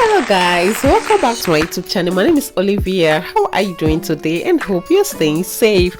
Hello guys, welcome back to my YouTube channel. My name is Olivia. How are you doing today? And hope you're staying safe.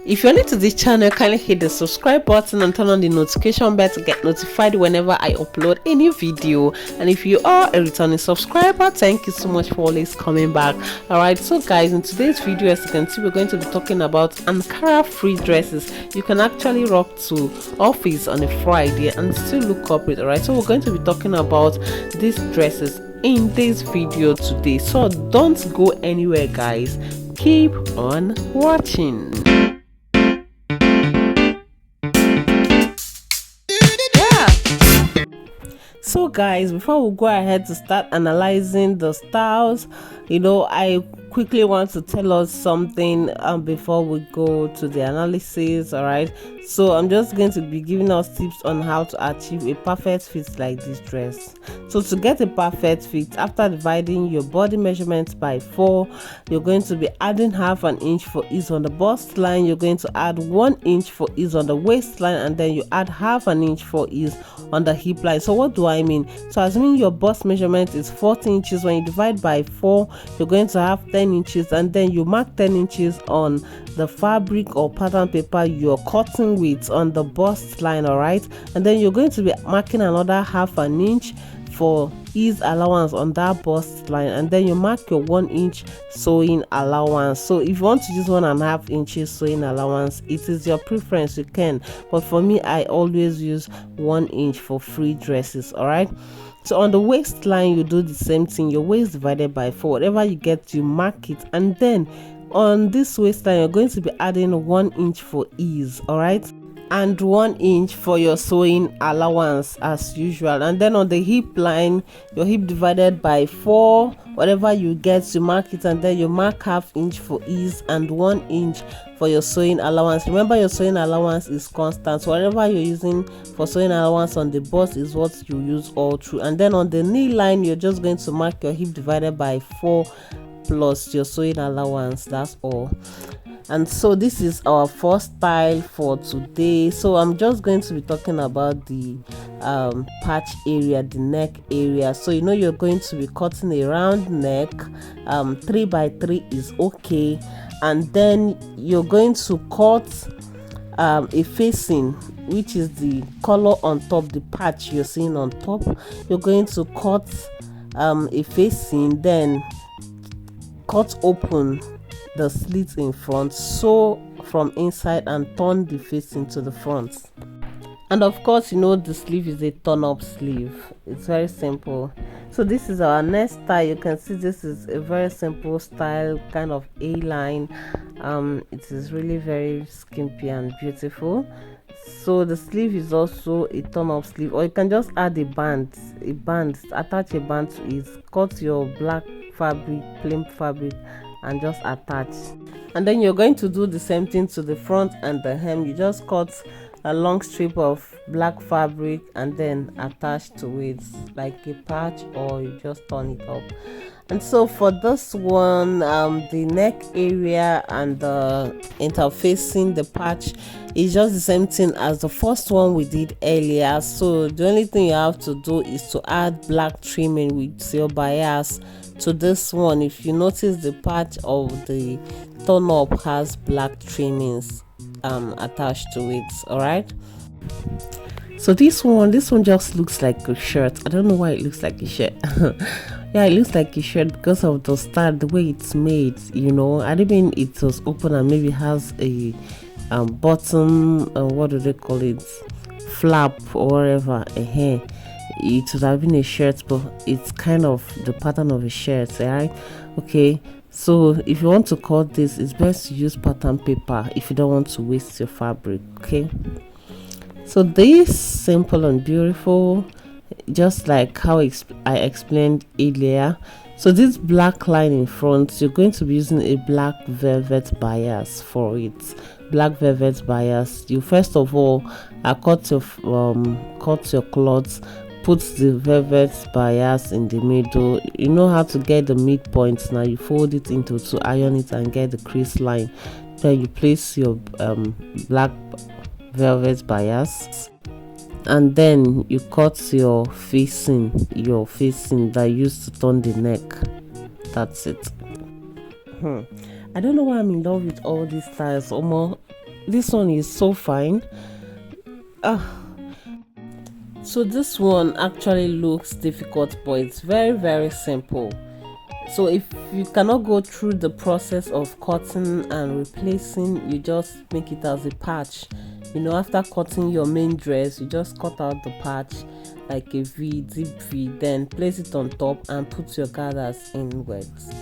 If you're new to this channel, kindly hit the subscribe button and turn on the notification bell to get notified whenever I upload a new video. And if you are a returning subscriber, thank you so much for always coming back. Alright, so guys, in today's video, as you can see, we're going to be talking about Ankara free dresses you can actually rock to office on a Friday and still look corporate. Alright, so we're going to be talking about these dresses in this video today, so don't go anywhere guys, keep on watching. So guys, before we go ahead to start analyzing the styles, I quickly want to tell us something before we go to the analysis. All right, so I'm just going to be giving us tips on how to achieve a perfect fit like this dress. So to get a perfect fit, after dividing your body measurements by 4, you're going to be adding half an inch for ease on the bust line, you're going to add 1 inch for ease on the waistline, and then you add half an inch for ease on the hip line. So what do I mean? So assuming your bust measurement is 40 inches, when you divide by 4, you're going to have 10 inches, and then you mark 10 inches on the fabric or pattern paper you're cutting with on the bust line. All right, and then you're going to be marking another half an inch for ease allowance on that bust line, and then you mark your 1 inch sewing allowance. So if you want to use 1.5 inches sewing allowance, it is your preference, you can, but for me I always use 1 inch for free dresses. All right, so on the waistline you do the same thing, your waist divided by 4, whatever you get you mark it, and then on this waistline you're going to be adding 1 inch for ease. All right, and 1 inch for your sewing allowance as usual, and then on the hip line, your hip divided by 4, whatever you get you mark it, and then you mark half inch for ease and 1 inch for your sewing allowance. Remember, your sewing allowance is constant, so whatever you're using for sewing allowance on the bust is what you use all through. And then on the knee line, you're just going to mark your hip divided by 4 plus your sewing allowance. That's all. And so this is our first style for today. So I'm just going to be talking about the patch area, the neck area. So you're going to be cutting a round neck, 3 by 3 is okay, and then you're going to cut a facing, which is the color on top, the patch you're seeing on top. You're going to cut a facing, then cut open the slit in front, sew from inside and turn the facing to the front. And of course, the sleeve is a turn up sleeve. It's very simple. So this is our next style. You can see this is a very simple style, kind of A-line. It is really very skimpy and beautiful. So the sleeve is also a turn up sleeve, or you can just add a band, attach a band to it, cut your black fabric, plain fabric, and just attach. And then you're going to do the same thing to the front and the hem. You just cut a long strip of black fabric and then attach to it like a patch, or you just turn it up. And so for this one, the neck area and the interfacing, the patch, is just the same thing as the first one we did earlier. So the only thing you have to do is to add black trimming with your bias to this one. If you notice, the patch of the turn up has black trimmings attached to it. All right, so this one just looks like a shirt. I don't know why it looks like a shirt. Yeah, it looks like a shirt because of the style, the way it's made. I didn't mean it was open and maybe has a bottom, what do they call it, flap or whatever. It would have been a shirt, but it's kind of the pattern of a shirt, right? Okay, so if you want to cut this, it's best to use pattern paper if you don't want to waste your fabric. Okay, so this simple and beautiful, just like how I explained earlier. So this black line in front, you're going to be using a black velvet bias for it. Black velvet bias, you first of all cut your cloth, put the velvet bias in the middle. You know how to get the midpoint. Now you fold it into to iron it and get the crease line. Then you place your black velvet bias, and then you cut your facing that used to turn the neck. That's it. I don't know why I'm in love with all these styles. Omo, this one is so fine. So this one actually looks difficult, but it's very, very simple. So if you cannot go through the process of cutting and replacing, you just make it as a patch. After cutting your main dress, you just cut out the patch like a V, deep V, then place it on top and put your gathers inwards.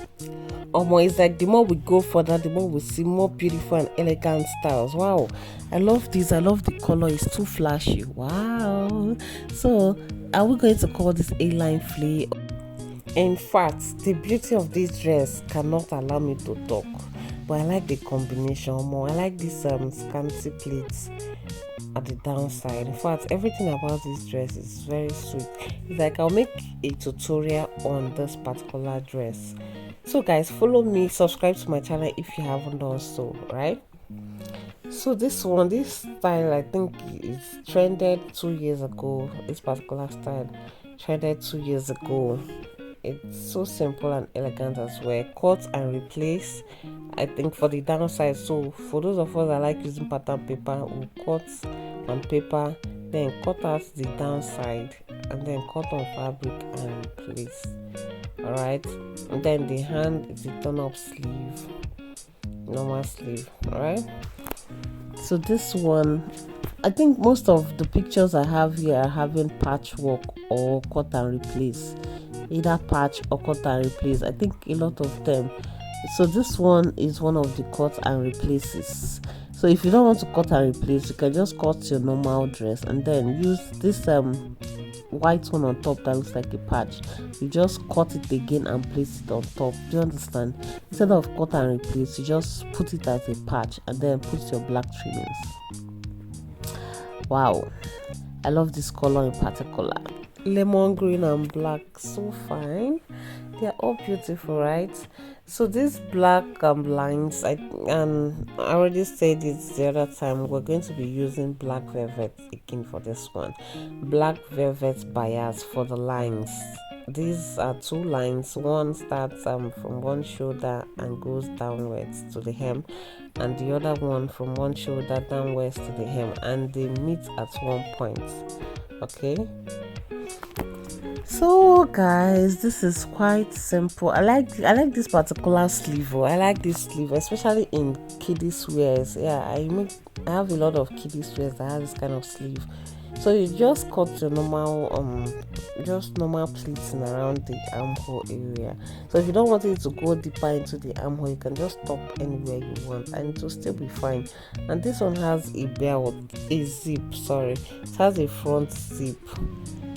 It's like the more we go further, the more we see more beautiful and elegant styles. Wow, I love this. I love the color. It's too flashy. Wow. So are we going to call this A-line flea? In fact, the beauty of this dress cannot allow me to talk, but I like the combination more. I like this scanty pleats at the downside. In fact, everything about this dress is very sweet. It's like I'll make a tutorial on this particular dress. So guys, follow me, subscribe to my channel if you haven't done so, right? So this style, I think is trended 2 years ago. This particular style trended 2 years ago. It's so simple and elegant as well. Cut and replace, I think, for the downside. So for those of us that like using pattern paper, we'll cut on paper, then cut out the downside, and then cut on fabric and replace. Alright, and then the hand is a turn up sleeve, normal sleeve. Alright, so this one, I think most of the pictures I have here are having patchwork or cut and replace, either patch or cut and replace. I think a lot of them. So this one is one of the cut and replaces. So if you don't want to cut and replace, you can just cut your normal dress and then use this white one on top that looks like a patch. You just cut it again and place it on top. Do you understand? Instead of cut and replace, you just put it as a patch and then put your black trimmings. Wow, I love this color in particular. Lemon green and black, so fine. They are all beautiful, right? So these black lines, I already said it the other time, we're going to be using black velvet again for this one. Black velvet bias for the lines. These are two lines. One starts from one shoulder and goes downwards to the hem, and the other one from one shoulder downwards to the hem, and they meet at one point. Okay, so guys, this is quite simple. I like this particular sleeve. I like this sleeve, especially in kiddies wears. Yeah, I have a lot of kiddies wears that have this kind of sleeve. So you just cut your normal pleating around the armhole area. So if you don't want it to go deeper into the armhole, you can just stop anywhere you want and it will still be fine. And this one has a zip, sorry, it has a front zip.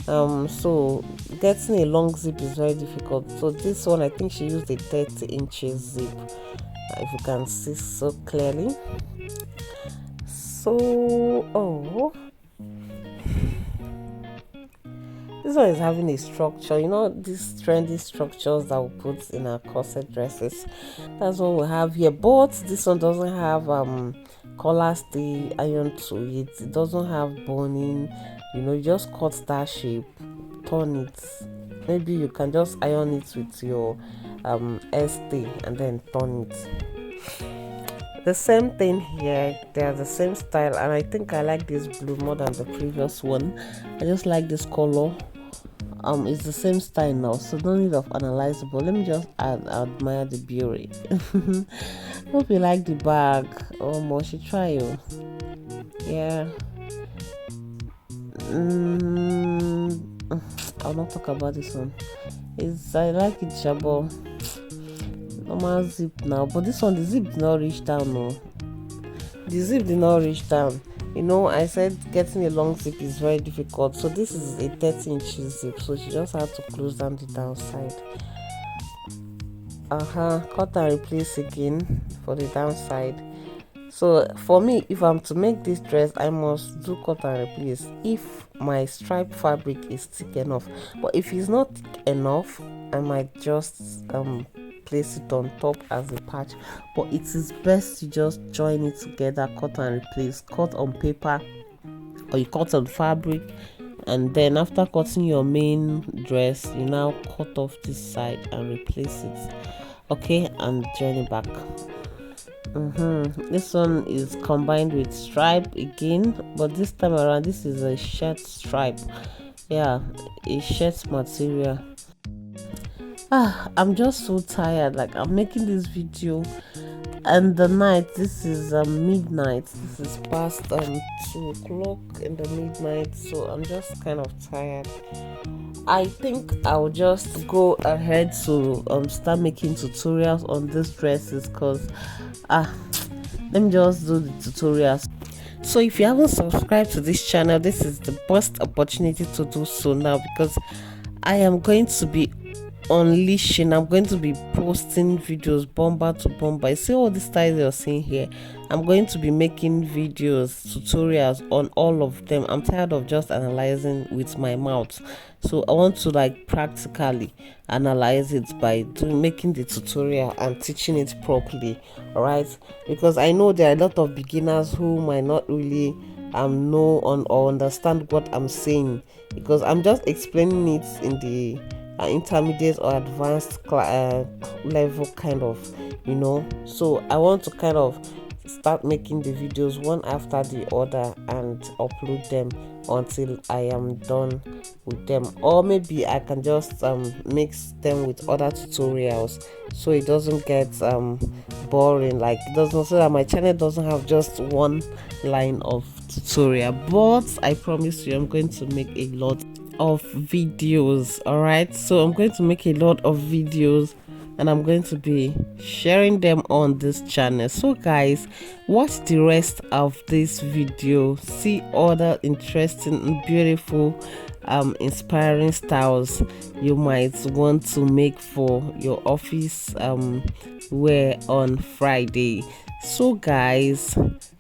So getting a long zip is very difficult. So this one, I think she used a 30 inches zip, if you can see so clearly. So this one is having a structure, these trendy structures that we put in our corset dresses. That's what we have here, but this one doesn't have collar stay iron to it. It doesn't have boning. You just cut that shape, turn it. Maybe you can just iron it with your stay and then turn it. The same thing here, they are the same style, and I think I like this blue more than the previous one. I just like this color. It's the same style now, so no need of analyzable. Let me just admire the beauty. Hope you like the bag. More she try you. Yeah. I'll not talk about this one. I like it, Shabo. Normal zip now, but this one, the zip did not reach down. No, the zip did not reach down. I said getting a long zip is very difficult. So this is a 30 inches zip, so she just had to close down the downside. Cut and replace again for the downside. So for me, if I'm to make this dress, I must do cut and replace if my stripe fabric is thick enough. But if it's not thick enough, I might just place it on top as a patch. But it is best to just join it together, cut and replace. Cut on paper or you cut on fabric, and then after cutting your main dress, you now cut off this side and replace it. Okay, and join it back. This one is combined with stripe again, but this time around this is a shirt stripe. Yeah, a shirt material. I'm just so tired. Like, I'm making this video and the night, this is midnight, this is past 2 o'clock in the midnight, so I'm just kind of tired. I think I'll just go ahead to start making tutorials on these dresses, because let me just do the tutorials. So if you haven't subscribed to this channel, this is the best opportunity to do so now, because I am going to be unleashing, I'm going to be posting videos bomber to bomber. You see all the styles you're seeing here, I'm going to be making videos, tutorials on all of them. I'm tired of just analyzing with my mouth, so I want to like practically analyze it by making the tutorial and teaching it properly. All right, because I know there are a lot of beginners who might not really know or understand what I'm saying, because I'm just explaining it in the intermediate or advanced level kind of, so I want to kind of start making the videos one after the other and upload them until I am done with them, or maybe I can just mix them with other tutorials so it doesn't get boring, like it doesn't, so that my channel doesn't have just one line of tutorial. But I promise you I'm going to make a lot of videos. All right, so I'm going to make a lot of videos and I'm going to be sharing them on this channel. So guys, watch the rest of this video, see other interesting and beautiful inspiring styles you might want to make for your office wear on Friday. So guys,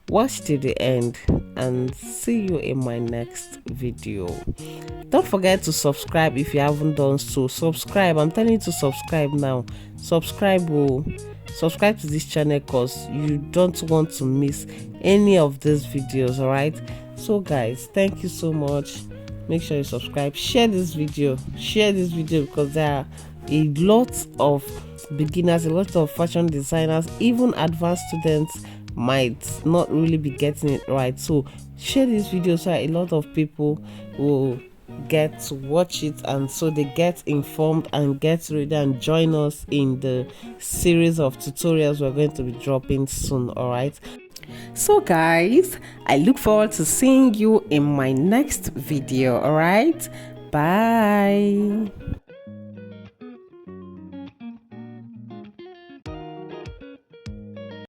watch till the end and see you in my next video. Don't forget to subscribe if you haven't done so. Subscribe, I'm telling you to subscribe now. Subscribe to this channel, because you don't want to miss any of these videos. All right, so guys, thank you so much. Make sure you subscribe, share this video, because there are a lot of beginners, a lot of fashion designers, even advanced students might not really be getting it right. So share this video so a lot of people will get to watch it, and so they get informed and get ready and join us in the series of tutorials we're going to be dropping soon. All right, so guys, I look forward to seeing you in my next video. All right, bye.